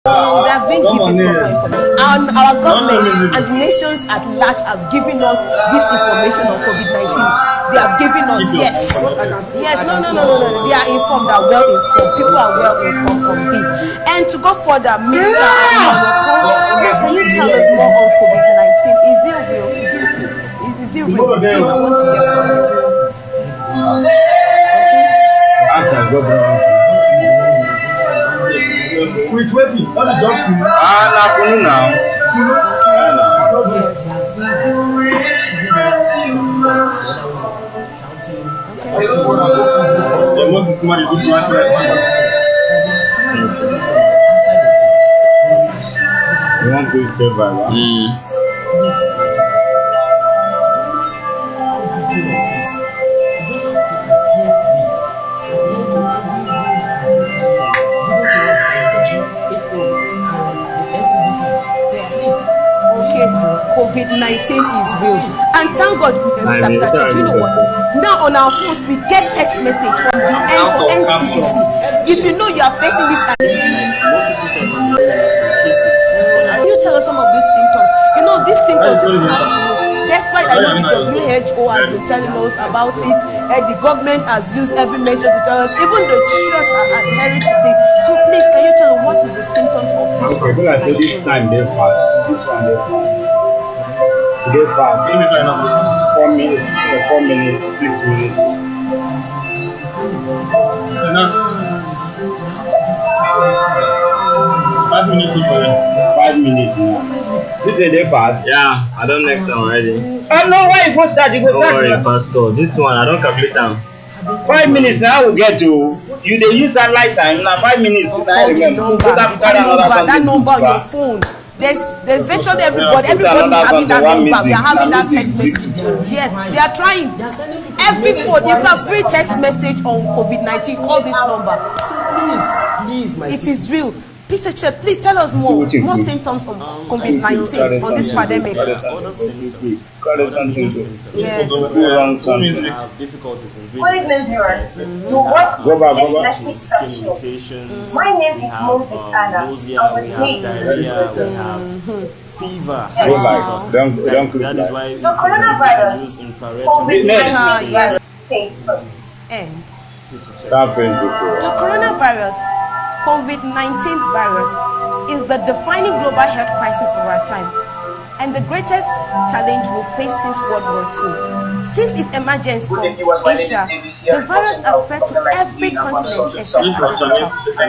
They have been given proper information. Our government and the nations at large have given us this information on COVID-19. They have given us, yes. No. They are informed, they are well informed. People are well informed on this. And to go further, Mr. Please, can you tell us more on COVID-19? Is it real? Is it real? Please, I want to hear from you. With waiting, not just now. You want to stay by one? COVID-19 is real, and thank God, Mr. Peter, do you know what? Now on our phones we get text message from the NCDC. If you know you are facing this, most people say from the cases. Can you tell us some of these symptoms? You know these symptoms you have to know. Despite I know the WHO has been telling us about it, and the government has used every measure to tell us. Even the church are adhering to this. So please, can you tell us what is the symptoms of this? Okay, I say this time they fast. This one they fast. They fast. 4 minutes, 4 minutes, 6 minutes. 5 minutes for them. 5 minutes now. You say they fast? Yeah, I don't next one already. Oh no, why you go start? You go Don't start. worry, Pastor. This one I don't calculate them. 5 minutes now we get to. You they use that light time now. 5 minutes. That number on your phone. There's virtually everybody is having that number. We are having that text message. Yes, they are trying. Every phone, if you have free text message on COVID-19, call this number. Please, it is real. Peter Chet, please tell us more symptoms of COVID-19 on this pandemic. Other symptoms. Yes. We have difficulties in breathing. My name is Moses Anna. Nausea, we have diarrhea, we have fever. That is why the coronavirus use infrared And The coronavirus, COVID-19 virus, is the defining global health crisis of our time and the greatest challenge we face since World War II. Since its emergence from Asia, the virus has spread to every continent except Africa.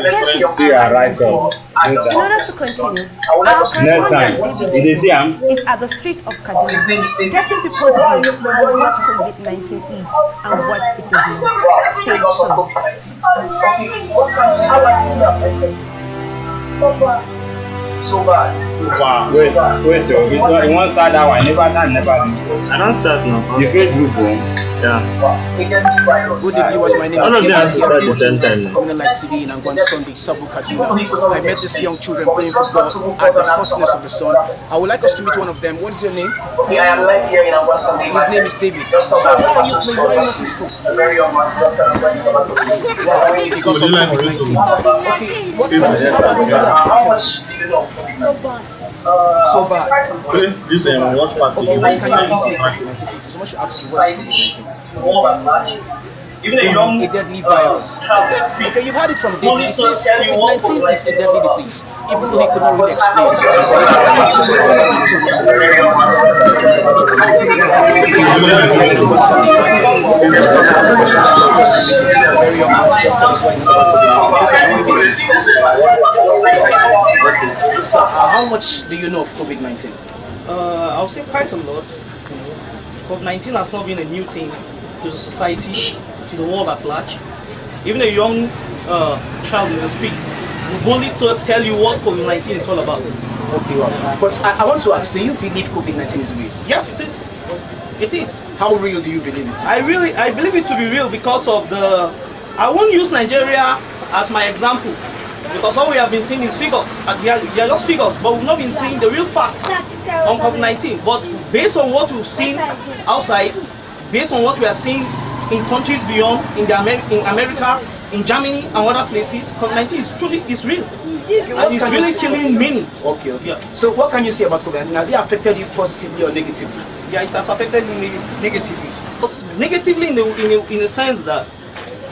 Cases are rising. In order to continue, our correspondent David is at the street of Kaduna, getting people's view on what COVID-19 is and what it is not. Stay tuned. So bad. Wait, you want to start that one? Never. I don't start now. The Facebook one? Yeah. Good evening, was my name All of them have to start the same time. Coming like today in Angwan Sunday, Sabu Kaduna. I met these young children playing football at the hotness of the sun. I would like us to meet one of them. What is your name? Okay, I am live here in Angwan Sunday. His name is David. So why are you playing? Why are you not in school? Very young man, just Wow, because of COVID-19. Okay, what kind of how much do you know? So bad. Please, this watch party. Okay, what can you say? Someone should ask you what is COVID-19? Even a young a deadly virus. Okay, you've heard it from David. He says COVID-19 is a deadly disease, even though he could not really explain it. How much do you know of COVID-19? I'll say quite a lot. COVID-19 has not been a new thing to the society, to the world at large. Even a young child in the street will boldly tell you what COVID-19 is all about. Okay, well, but I want to ask, do you believe COVID-19 is real? Yes, it is. It is. How real do you believe it? I believe it to be real because of I won't use Nigeria as my example, because all we have been seeing is figures. They are just figures, but we've not been seeing the real fact on COVID-19. But based on what we've seen outside, based on what we are seeing in countries beyond, in America, in Germany and other places, COVID-19 is real. And it's really killing many. Okay. Yeah. So what can you say about COVID-19? Has it affected you positively or negatively? Yeah, it has affected me negatively. Negatively in the sense that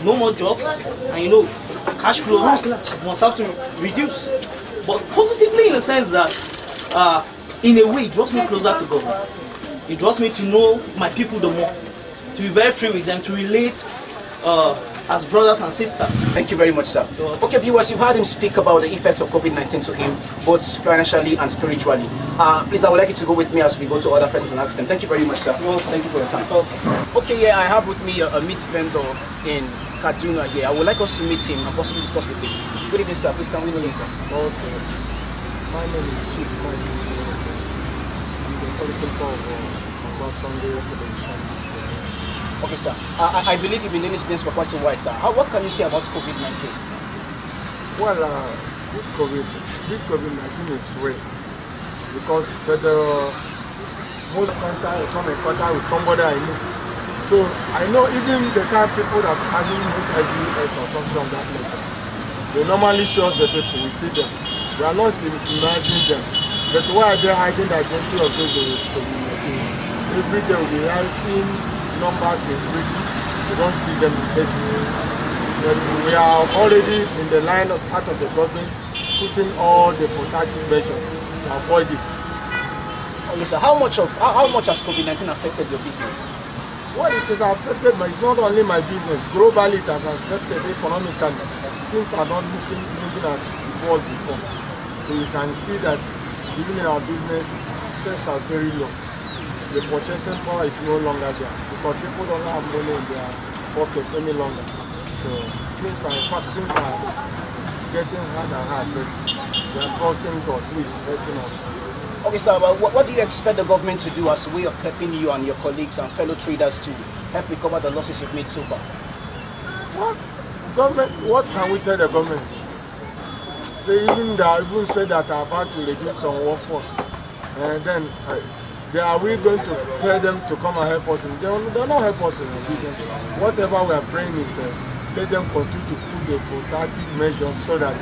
no more jobs, and cash flow must have to reduce. But positively in the sense that in a way it draws me closer to God. It draws me to know my people the more, to be very free with them, to relate as brothers and sisters. Thank you very much, sir. Okay, viewers, you've heard him speak about the effects of COVID-19 to him, both financially and spiritually. Please, I would like you to go with me as we go to other persons and ask them. Thank you very much, sir. Thank you for your time. Okay, yeah, I have with me a meat vendor in Kaduna here. I would like us to meet him and possibly discuss with him. Good evening, sir. Please, can we know you, sir? Okay. My name is Chief Mike. I'm the solicitor of Sunday Revolution. Okay, sir. I believe you've been in this business for quite a while, sir. What can you say about COVID-19? Well, this COVID-19 is real because the most contact come in contact with somebody I know. So I know even the kind of people that are having HIV or something of that nature, they normally show us the people, we see them. We are not imagining them. But why are they hiding the identity of those COVID-19? Every day we are seeing numbers increasing. We don't see them increasing. We are already in the line of part of the government putting all the protective measures to avoid it. Okay, sir. How much has COVID-19 affected your business? Well, it has affected it's not only my business. Globally, it has affected economically. Things are not moving as it was before. So you can see that even in our business, sales are very low. The purchasing power is no longer there because people don't have money in their pockets any longer. So things are getting hard and hard, but we are trusting God who is helping us. Okay, sir, what do you expect the government to do as a way of helping you and your colleagues and fellow traders to help recover the losses you've made so far? What can we tell the government? They even said that are about to reduce some workforce. And then are we going to tell them to come and help us? They'll not help us in the business. Whatever we are praying is let them continue to put the protective measures so that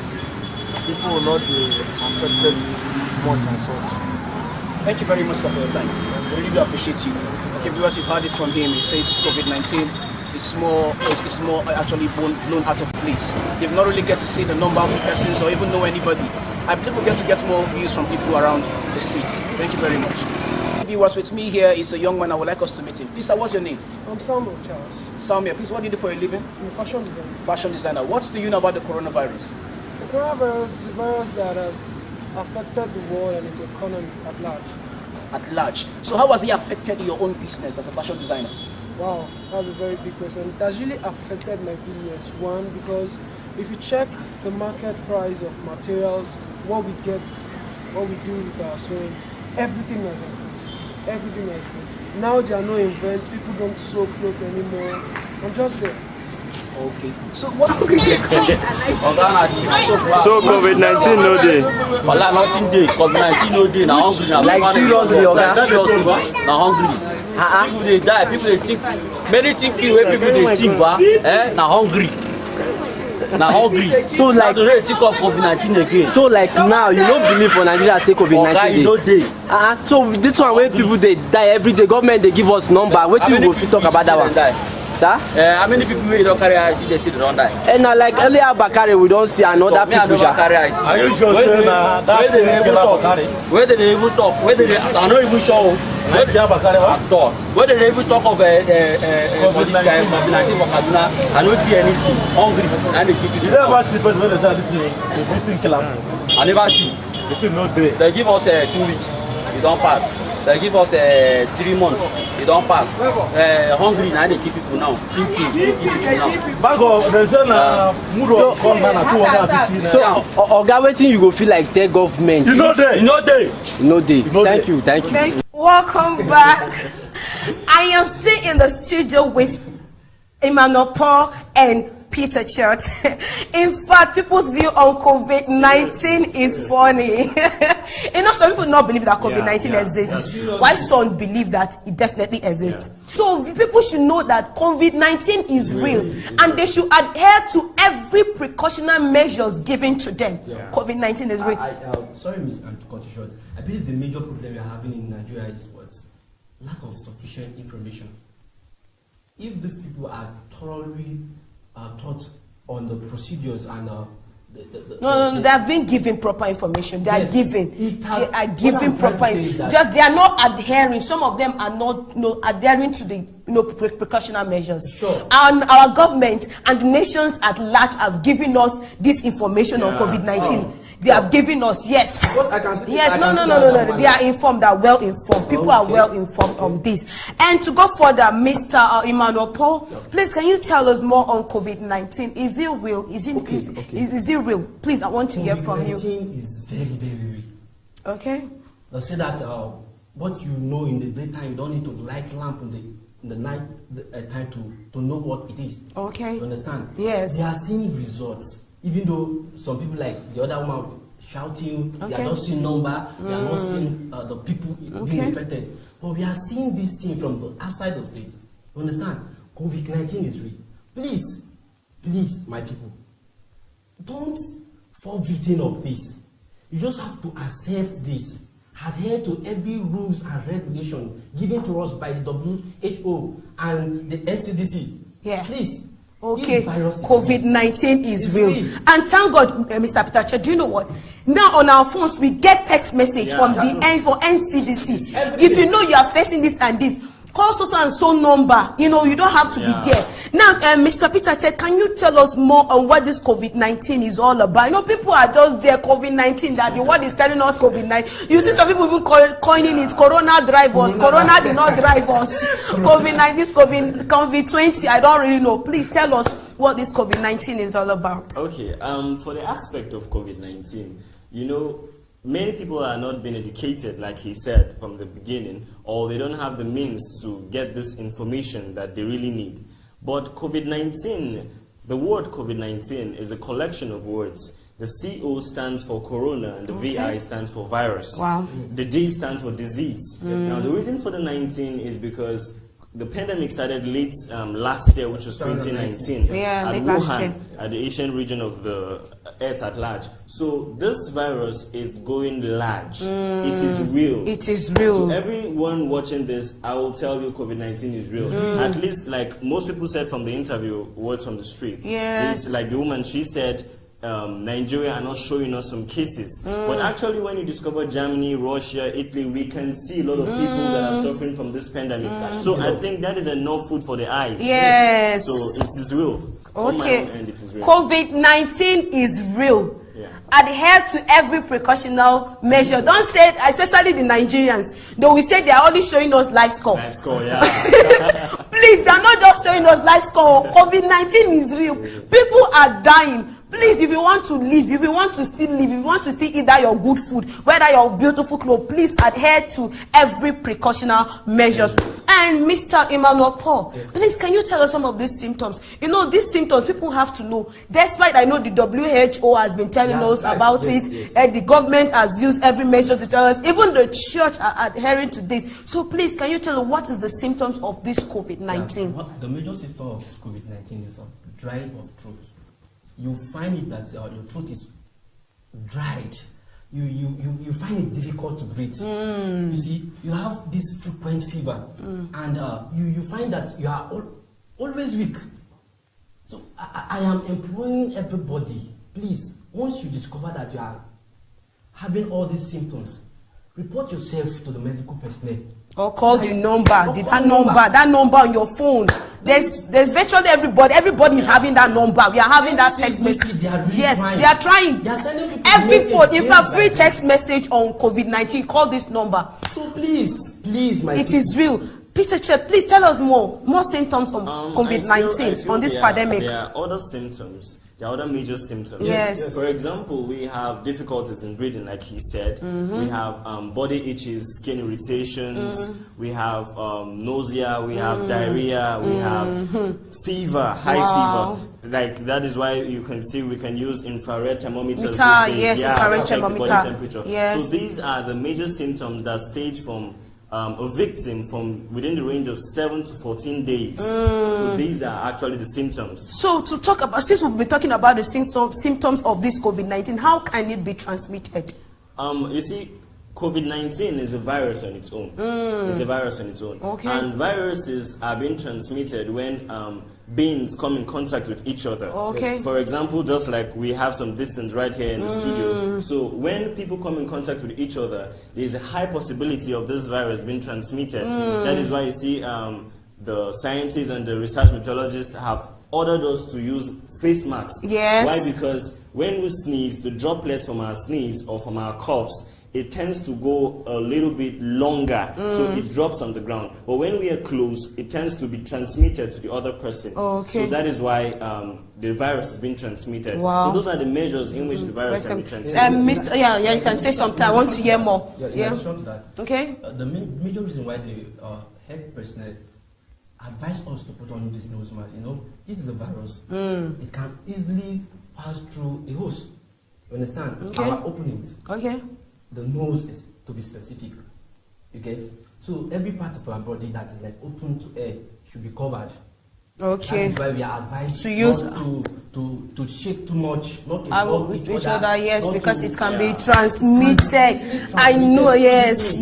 people will not be affected much and such. Thank you very much, sir, for your time. We really appreciate you. Okay, viewers, you've heard it from him. He says COVID-19 is more actually blown out of place. They've not really get to see the number of persons or even know anybody. I believe we'll get more views from people around the streets. Thank you very much. Viewers, with me here is a young man. I would like us to meet him. Please, sir, what's your name? I'm Samuel Charles. Samuel, please, what do you do for a living? I'm a fashion designer. Fashion designer. What do you know about the coronavirus? The coronavirus is the virus that has affected the world and its economy at large. At large. So how has it affected your own business as a fashion designer? Wow, that's a very big question. It has really affected my business. One, because if you check the market price of materials, what we get, what we do with our sewing, everything has increased. Everything has increased. Now there are no events, people don't sew clothes anymore. I'm just there. Okay. So what? So COVID-19 no day. Wala nothing day. COVID-19 no day. Now hungry. Like seriously, okay? Seriously. Now hungry. People they die. People they think. Many things where people they think, now hungry. Now hungry. So like they think of COVID-19 again. So like now you don't believe for Nigeria say COVID-19 no day. So this one where people they die every day. Government they give us number. What you go fit talk about that one? Sir? How many people we don't carry IC they say they don't die? And now like earlier Bakari we don't see another people. Carry IC. Are you sure? Where they even talk? Where they even talk? Where they are not even sure. Where they even talk of this guy COVID-19 for Kaduna? I don't see anything. Hungry and they keep it. You never see when they say this thing kill them. I never see. Between no day. They give us 2 weeks. It don't pass. They give us 3 months. It don't pass. Hungry now they keep people now. Keep people now. Back of the son mood of call man at 250. So Oga wetin you go feel like tell government? You know day. Thank you. Welcome back. I am still in the studio with Emmanuel Paul and Peter Church. In fact, people's view on COVID-19 is funny. You know, some people not believe that COVID-19 exists. Why some believe that it definitely exists. So people should know that COVID-19 is real, and they should adhere to every precautionary measures given to them. COVID-19 is real. Sorry, Miss, I'm to cut you short. I believe the major problem we are having in Nigeria is what? Lack of sufficient information. If these people are thoroughly taught on the procedures and no, they have been given proper information. They are giving proper. Just they are not adhering. Some of them are not adhering to the precautionary measures. Sure. And our government and the nations at large have given us this information on COVID-19. They have given us, yes. No. They are informed, they are well informed. People are well informed on this. And to go further, Mr. Emmanuel Paul, please can you tell us more on COVID-19? Is it real? Is it real? Please, I want to hear from you. COVID-19 is very, very real. Okay. They say that what you know in the daytime, you don't need to light lamp in the night time to know what it is. Okay. You understand? Yes. They are seeing results. Even though some people like the other one shouting, they are not seeing number, they are not seeing the people being infected. But we are seeing this thing from the outside the state. You understand? COVID-19 is real. Please, my people, don't fall victim of this. You just have to accept this. Adhere to every rules and regulation given to us by the WHO and the SCDC. Yeah. Please. Okay, COVID-19 is real. And thank God, Mr. Peter, do you know what? Now on our phones, we get text message from the NCDC. If you know you are facing this and this, call so and so number. You don't have to be there. Now, Mr. Peter, can you tell us more on what this COVID-19 is all about? People are just there, COVID-19, that the world is telling us COVID-19. You see some people even coining it, Corona drive us. Corona did not drive us. COVID-19, COVID-20, I don't really know. Please tell us what this COVID-19 is all about. Okay, for the aspect of COVID-19, many people are not being educated, like he said from the beginning, or they don't have the means to get this information that they really need. But COVID-19, the word COVID-19 is a collection of words. The CO stands for corona and the VI stands for virus. Wow. The D stands for disease. Now, the reason for the 19 is because the pandemic started late last year, which was 2019, at Wuhan, at the Asian region of the Earth at large. So this virus is going large. It is real. It is real. To everyone watching this, I will tell you COVID-19 is real. At least, like most people said from the interview, words from the street. It's like the woman, she said, Nigeria are not showing us some cases. But actually, when you discover Germany, Russia, Italy, we can see a lot of people that are suffering from this pandemic. So I think that is enough food for the eyes. Yes. So it is real. Okay. On my own end, it is real. COVID-19 is real. Adhere to every precautionary measure. Don't say, especially the Nigerians, though we say they are only showing us life score. Life score, yeah. Please, they are not just showing us life score. COVID-19 is real. People are dying. Please, if you want to live, if you want to still live, if you want to still eat that your good food, whether your beautiful clothes, please adhere to every precautionary measures. And Mr. Emmanuel Paul, please, can you tell us some of these symptoms? These symptoms, people have to know. Despite I know the WHO has been telling us about it, and the government has used every measure to tell us, even the church are adhering to this. So please, can you tell us what is the symptoms of this COVID-19? The major symptom of COVID-19 is drying of throat. You find it that your throat is dried. You find it difficult to breathe. You see, you have this frequent fever, and you find that you are always weak. So I am employing everybody. Please, once you discover that you are having all these symptoms, report yourself to the medical personnel. Or call the number. That number on your phone. There's virtually everybody is having that number. We are having that text message. They are trying. They are sending people every phone. If you have free text message on COVID-19, call this number. So please, it is real. Peter Chet, please tell us more symptoms of COVID-19 on this pandemic. There are other symptoms. There are other major symptoms. Yes. For example, we have difficulties in breathing, like he said. We have body itches, skin irritations. We have nausea. We have diarrhea. We have fever, high fever. like that is why you can see we can use infrared thermometers. Yes, infrared to check the thermometer. body temperature. Yes. So these are the major symptoms that stage from a victim from within the range of 7 to 14 days. So these are actually the symptoms. So to talk about, since we've been talking about the symptoms of this COVID-19, how can it be transmitted? You see, COVID-19 is a virus on its own. It's a virus on its own. Okay. And viruses are being transmitted when beings come in contact with each other. Okay. For example, just like we have some distance right here in the studio. So when people come in contact with each other, there's a high possibility of this virus being transmitted. That is why you see the scientists and the research meteorologists have ordered us to use face masks. Yes. Why? Because when we sneeze, the droplets from our sneeze or from our coughs, it tends to go a little bit longer, so it drops on the ground. But when we are close, it tends to be transmitted to the other person. Okay. So that is why the virus is being transmitted. Wow. So those are the measures in which the virus can be transmitted. Mr. Yeah, you can say something. I want to hear more. In addition to that, okay. The major reason why the health personnel advise us to put on this nose mask, this is a virus. It can easily pass through a hose. You understand? Okay. Our openings. Okay. The nose is to be specific. You get? So every part of our body that is like open to air should be covered. Okay. That is why we are advised to use not to shake too much, not to rub each other. Yes, because it can be transmitted. I know. Yes.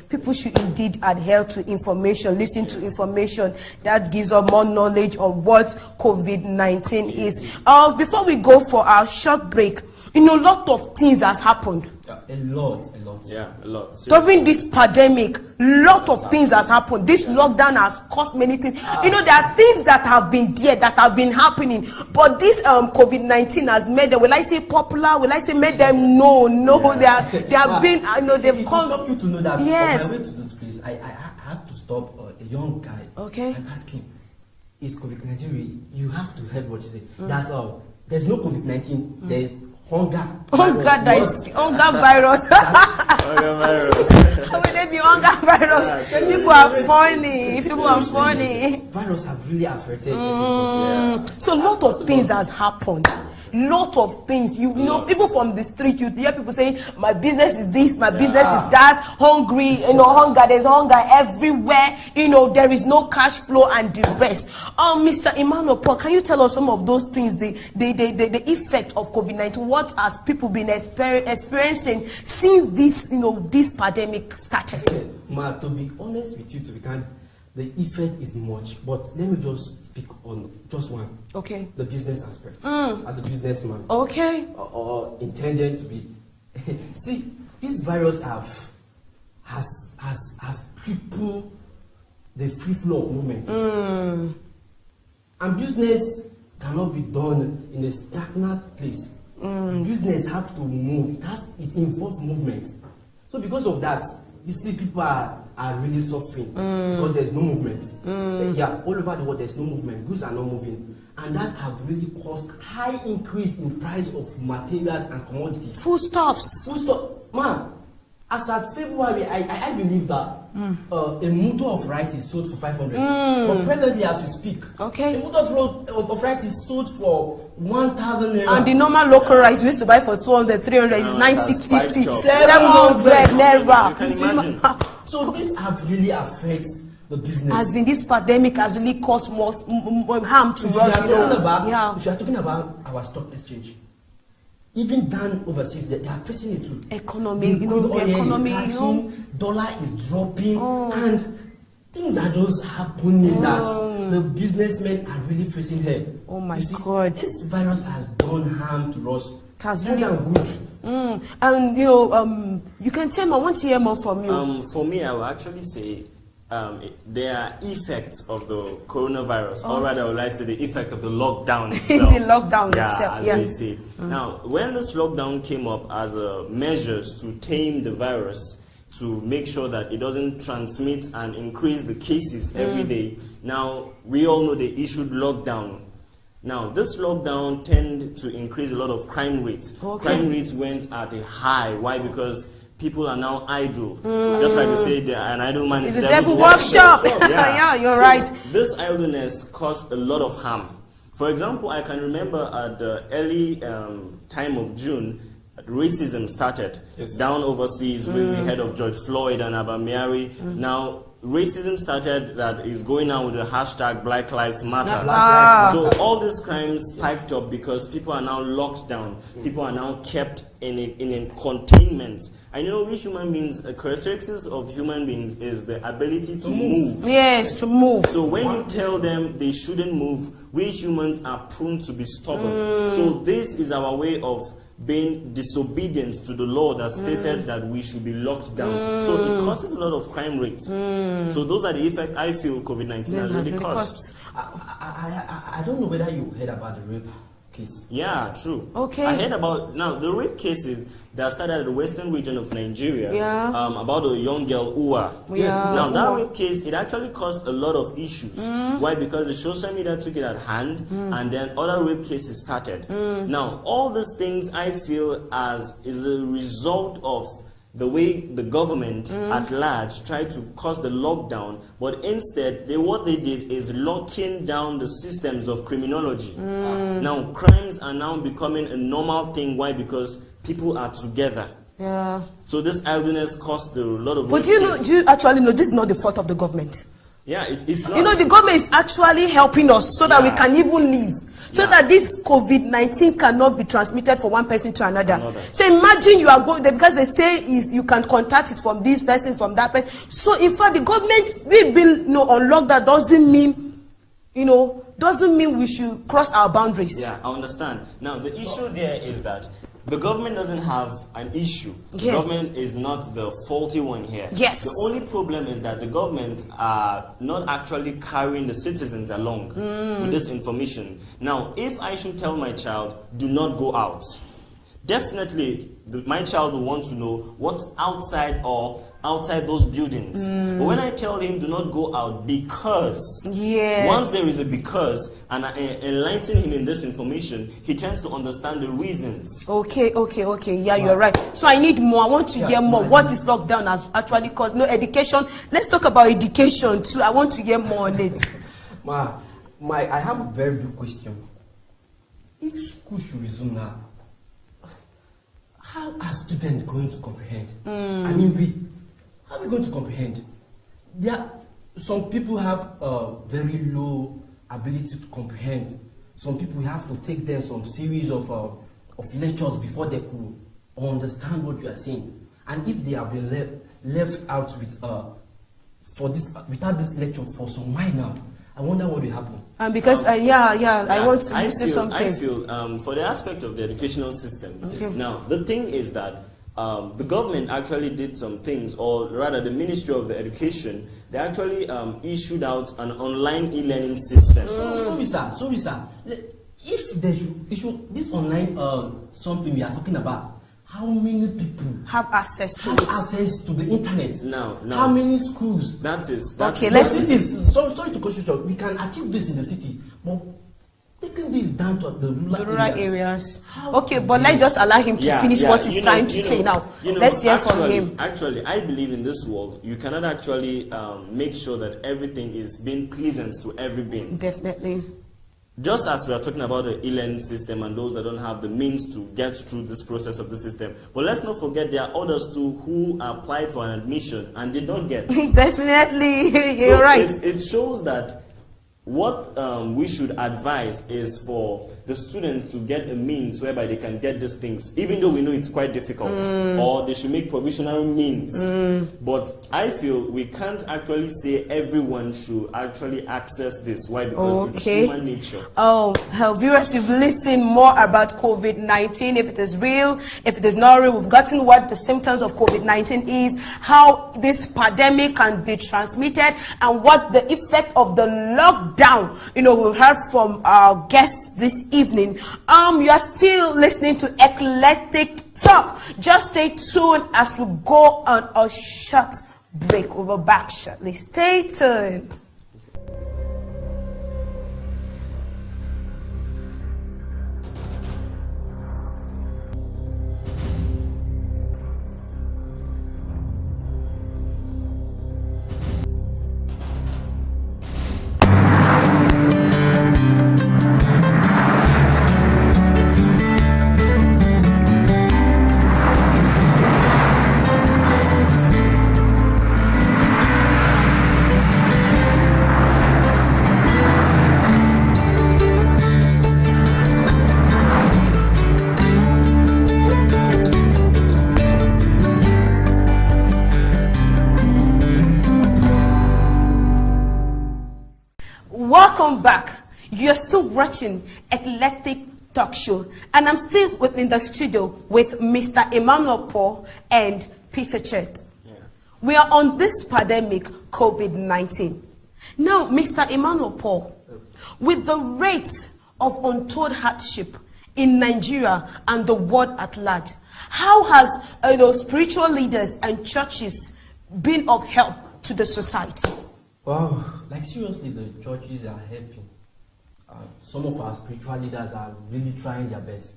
People should indeed adhere to information, listen to information that gives us more knowledge on what COVID-19 is. Before we go for our short break, a lot of things has happened. A lot. Yeah, a lot. During this pandemic, lot of things has happened. This lockdown has caused many things. There are things that have been there, that have been happening, but this COVID-19 has made them, will I say popular? Will I say made them know? They have been. They've come. I want you to know that yes. on my way to this place, I had to stop a young guy. Okay. And ask him, "Is COVID-19 real?" You have to hear what you say. That there's no COVID-19. There's hunger virus. Hunger virus. Hunger virus. How will they be hunger virus? People are funny. Virus have really affected everybody. So a lot of things has happened. Lot of things. People from the street, you hear people saying, my business is this, my business is that, hungry, hunger, there's hunger everywhere, there is no cash flow and the rest. Mr. Emmanuel Paul, can you tell us some of those things, the effect of COVID-19? What has people been experiencing since this, this pandemic started? To be honest with you, to be kind, the effect is much, but let me just speak on just one. Okay. The business aspect. As a businessman. Okay. Or intended to be. See, this virus has crippled the free flow of movement. And business cannot be done in a stagnant place. Business have to move. It involves movement. So because of that, you see people are really suffering because there's no movement. All over the world there's no movement. Goods are not moving. And that have really caused high increase in price of materials and commodities. Foodstuffs. Man, as at February, I believe that a mudu of rice is sold for 500. But presently, as we speak, a mudu of rice is sold for 1,000 naira. And the normal local rice we used to buy for 200, 300, is 950, 700 naira. So this have really affected the business. As in this pandemic has really caused more harm to us. If you are talking about our stock exchange, even down overseas, they are pressing it too. Economy, dollar is dropping, and things are just happening that the businessmen are really facing here. Oh my God! This virus has done harm to us. It has really good. And you can tell me. I want to hear more from you. For me, I will actually say there are effects of the coronavirus, or rather, I would like to say the effect of the lockdown itself. The lockdown itself, as they say. Now, when this lockdown came up as measures to tame the virus, to make sure that it doesn't transmit and increase the cases every day, now we all know they issued lockdown. Now, this lockdown tended to increase a lot of crime rates. Crime rates went at a high. Why? Because people are now idle. Just like they say, an idle man is the devil workshop. Yeah, you're right. This idleness caused a lot of harm For example, I can remember at the early time of June, racism started down overseas when we heard of George Floyd and Abamyari. Now, racism started that is going on with the hashtag Black Lives Matter. So all these crimes spiked up because people are now locked down. People are now kept in a containment. And you know, we human beings, the characteristics of human beings is the ability to move. Yes, to move. So when you tell them they shouldn't move, we humans are prone to be stubborn. So this is our way of being disobedient to the law that stated that we should be locked down. So it causes a lot of crime rates. So those are the effects I feel COVID-19 has really caused. I don't know whether you heard about the rape case. Yeah, true. Okay. I heard about, now the rape cases that started at the western region of Nigeria, about a young girl, Uwa. Now that rape case, it actually caused a lot of issues. Why? Because the social media took it at hand, and then other rape cases started. Now, all these things I feel as is a result of the way the government at large tried to cause the lockdown, but instead what they did is locking down the systems of criminology. Now crimes are now becoming a normal thing. Why? Because people are together. So this idleness caused a lot of. But do you actually know this is not the fault of the government? Yeah, it's not. You know, the government is actually helping us so that we can even live. So that this COVID-19 cannot be transmitted from one person to another. So imagine you are going there, because they say is you can contact it from this person, from that person. So in fact, the government we been on lockdown doesn't mean we should cross our boundaries. Yeah, I understand. Now the issue there is that the government doesn't have an issue. The government is not the faulty one here. The only problem is that the government are not actually carrying the citizens along with this information. Now, if I should tell my child, do not go out, definitely my child will want to know what's outside or outside those buildings. But when I tell him do not go out because, once there is a because and I enlighten him in this information, he tends to understand the reasons. Okay. Yeah, you're right. So I need more. I want to hear more. What this lockdown has actually caused. No, education. Let's talk about education too. I want to hear more on it. I have a very big question. If school should resume now, how are students going to comprehend? I mean, how are we going to comprehend? Some people have very low ability to comprehend. Some people have to take them some series of lectures before they could understand what you are saying. And if they have been left out without this lecture for some while now, I wonder what will happen. And because I want to say something. I feel for the aspect of the educational system. Now the thing is that the government actually did some things, or rather the Ministry of the Education, they actually issued out an online e-learning system. Sorry sir. If they should issue this online something we are talking about, how many people have access to the internet? Now, how many schools? That is okay. Let's see this. Sorry to cut you short. We can achieve this in the city, but taking this down to the rural areas. Okay, but let's just allow him to finish what he's trying to say now. Let's hear from him. Actually, I believe in this world, you cannot actually make sure that everything is being pleasant to every being. Definitely. Just as we are talking about the e-learning system and those that don't have the means to get through this process of the system. But let's not forget there are others too who applied for an admission and did not get. Definitely, you're right. It shows that what we should advise is for the students to get a means whereby they can get these things, even though we know it's quite difficult, or they should make provisional means. But I feel we can't actually say everyone should actually access this. Why? Because it's human nature. Viewers, you've listened more about COVID-19, if it is real, if it is not real. We've gotten what the symptoms of COVID-19 is, how this pandemic can be transmitted, and what the effect of the lockdown. You know, we heard from our guests this evening. You are still listening to Eclectic Talk. Just stay tuned as we go on a short break. We'll be back shortly. Stay tuned. Welcome back. You're still watching Eclectic Talk Show, and I'm still in the studio with Mr. Emmanuel Paul and Peter Chet. Yeah. We are on this pandemic, COVID-19. Now, Mr. Emmanuel Paul, with the rate of untold hardship in Nigeria and the world at large, how has spiritual leaders and churches been of help to the society? Wow, like seriously, the churches are helping. Some of our spiritual leaders are really trying their best.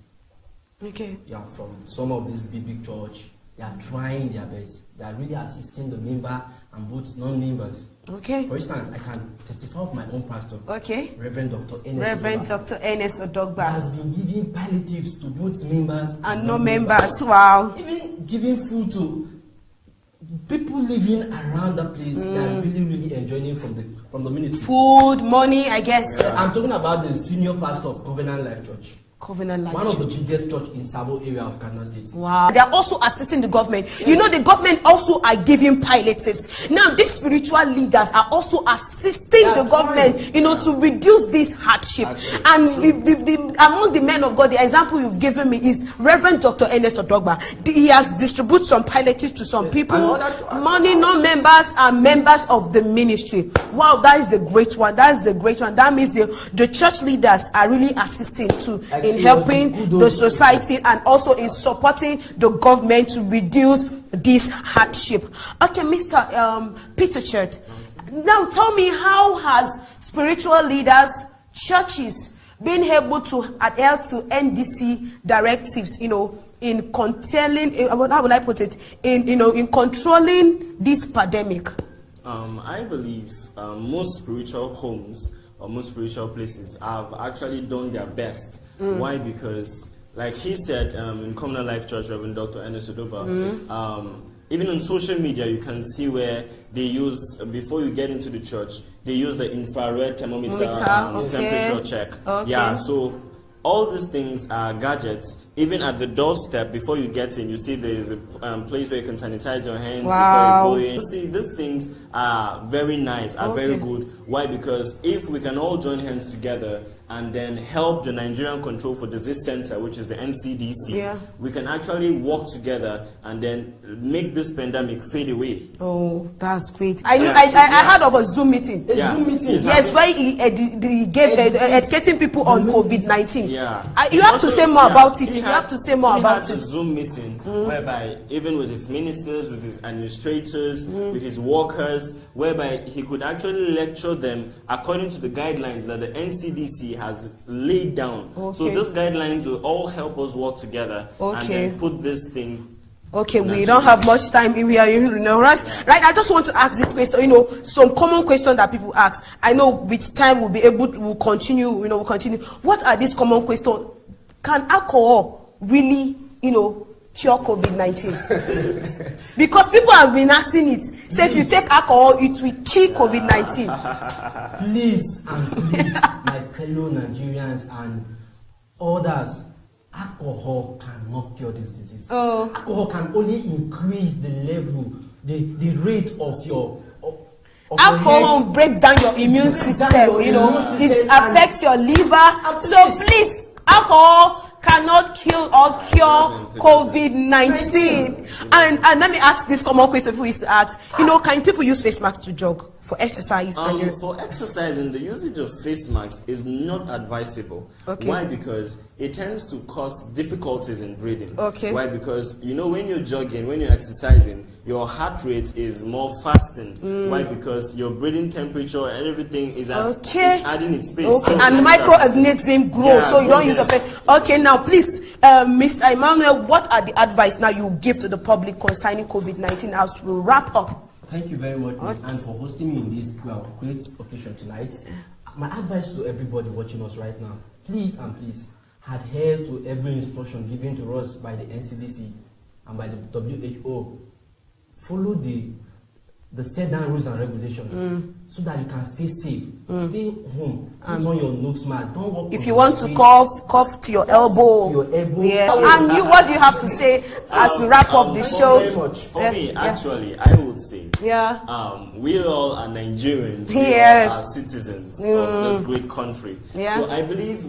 Okay. Yeah, from some of these big church, they are trying their best. They are really assisting the member and both non-members. Okay. For instance, I can testify of my own pastor. Okay. Reverend Dr. Ernest. Reverend Dr. Ernest Odogba has been giving palliatives to both members and non-members. Wow. Even giving food to people living around the place. They are really enjoying from the ministry. Food, money, I guess. Yeah. I'm talking about the senior pastor of Covenant Life Church. Covenant Life One of the biggest church in Sabo area of Kaduna State. Wow. They are also assisting the government. Yes. You know, the government also are giving palliatives. Now, these spiritual leaders are also assisting the government, to reduce this hardship. And among the men of God, the example you've given me is Reverend Dr. Ernest Odogba. He has distributed some palliatives to some people, money, non-members, and members of the ministry. Wow, that is the great one. That is the great one. That means the church leaders are really assisting in helping the society and also in supporting the government to reduce this hardship. Okay, Mr. Peter Chert, now tell me, how has spiritual leaders, churches, been able to adhere to NDC directives, in containing, how would I put it, in controlling this pandemic? I believe most spiritual homes or most spiritual places have actually done their best. Why? Because, like he said, in Covenant Life Church, Reverend Dr. Ernest Odogba, even on social media, you can see where they use, before you get into the church, they use the infrared thermometer temperature check. Okay. Yeah, so all these things are gadgets. Even at the doorstep, before you get in, you see there's a place where you can sanitize your hands before you go in. You see, these things are very nice, are very good. Why? Because if we can all join hands together and then help the Nigerian Control for Disease Center, which is the NCDC, we can actually work together and then make this pandemic fade away. Oh, that's great. I heard of a Zoom meeting. Zoom meeting. Yes, where he gave educating people on COVID-19. Yeah. You have to say more about it. You have to say more about it. A Zoom meeting whereby even with his ministers, with his administrators, with his workers, whereby he could actually lecture them according to the guidelines that the NCDC has laid down. So those guidelines will all help us work together and then put this thing. Okay, we don't have much time. We are in a rush, right? I just want to ask this question. Some common questions that people ask. I know with time we'll continue. We'll continue. What are these common questions? Can alcohol really, cure COVID-19? Because people have been asking it. Say if you take alcohol, it will kill COVID-19. Please, my fellow Nigerians and others, alcohol cannot cure this disease. Alcohol can only increase the level, the rate of your alcohol break down your immune system. It affects your liver. So please, alcohol cannot kill or cure COVID-19. And let me ask this common question people used to ask. Can people use face masks to jog for exercise? For exercising, the usage of face masks is not advisable. Why? Because it tends to cause difficulties in breathing. Why? Because when you're jogging, when you're exercising, your heart rate is more fastened. Why? Because your breathing temperature and everything is it's adding its pace. And microorganisms grow, so you don't use a face. Now please, Mr. Emmanuel, what are the advice now you give to the public concerning COVID-19 as we wrap up? Thank you very much, Ms. Anne, for hosting me in this great occasion tonight. My advice to everybody watching us right now, please adhere to every instruction given to us by the NCDC and by the WHO. Follow the the set down rules and regulations so that you can stay safe. Stay home. Put on your nose mask. Don't walk. If you want to cough to your elbow. Yeah. And you, what do you have to say as we wrap up the show? For me, actually, I would say, we all are Nigerians. We all are citizens of this great country. So I believe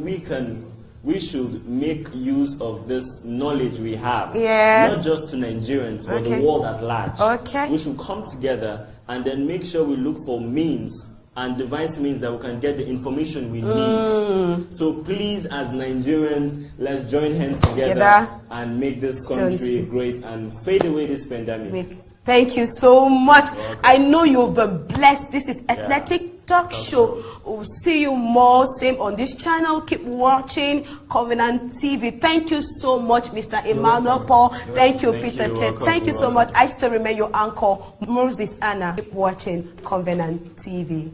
we should make use of this knowledge we have, not just to Nigerians, but the world at large. We should come together and then make sure we look for means and devise means that we can get the information we need. So please, as Nigerians, let's join hands together and make this country great and fade away this pandemic. Thank you so much. I know you've been blessed. This is Athletic Talk Show. We'll see you more same on this channel. Keep watching Covenant TV. Thank you so much, Mr. Emmanuel Paul. Thank you, Peter Chet. Thank you so much. I still remain your anchor, Moses Anna. Keep watching Covenant TV.